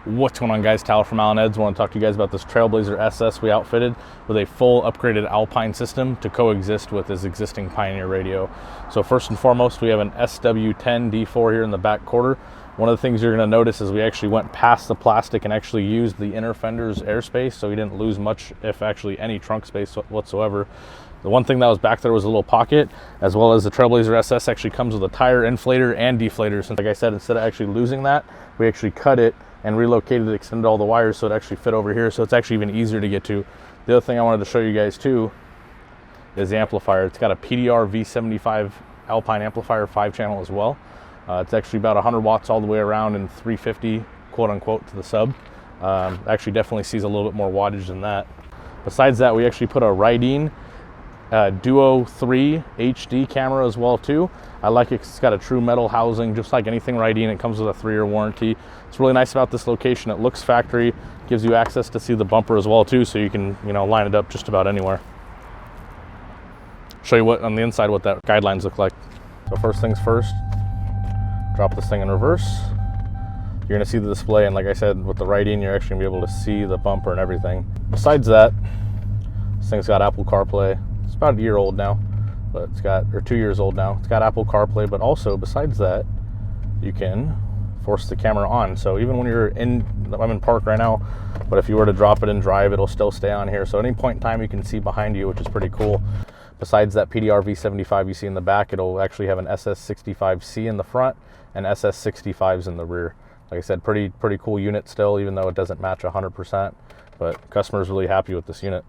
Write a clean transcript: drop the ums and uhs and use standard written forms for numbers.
What's going on, guys? Tyler from Allen Eds. I want to talk to you guys about this Trailblazer SS we outfitted with a full upgraded Alpine system to coexist with this existing Pioneer radio. So first and foremost, we have an SW10D4 here in the back quarter. One of the things you're going to notice is we actually went past the plastic and actually used the inner fender's airspace, so we didn't lose much, if actually any, trunk space whatsoever. The one thing that was back there was a little pocket, as well as the Trailblazer SS actually comes with a tire inflator and deflator. So like I said, instead of actually losing that, we actually cut it and relocated it, extended all the wires so it actually fit over here, so it's actually even easier to get to. The other thing I wanted to show you guys too is the amplifier. It's got a PDR V75 Alpine amplifier, 5-channel as well. It's actually about 100 watts all the way around and 350 quote unquote to the sub. Actually definitely sees a little bit more wattage than that. Besides that, we actually put a Riding Duo 3 HD camera as well too. I like it 'cause it's got a true metal housing, just like anything Riding. It comes with a 3-year warranty. It's really nice about this location. It looks factory, gives you access to see the bumper as well too, so you can, you know, line it up just about anywhere. Show you what on the inside what that guidelines look like. So first things first, drop this thing in reverse. You're gonna see the display, and like I said, with the Riding, you're actually gonna be able to see the bumper and everything. Besides that, this thing's got Apple CarPlay. It's about a year old now, but it's got, or 2 years old now. It's got Apple CarPlay, but also besides that, you can force the camera on. So even when you're in, I'm in park right now, but if you were to drop it and drive, it'll still stay on here. So at any point in time, you can see behind you, which is pretty cool. Besides that PDR V75 you see in the back, it'll actually have an SS65C in the front and SS65s in the rear. Like I said, pretty cool unit still, even though it doesn't match 100%, but customer's really happy with this unit.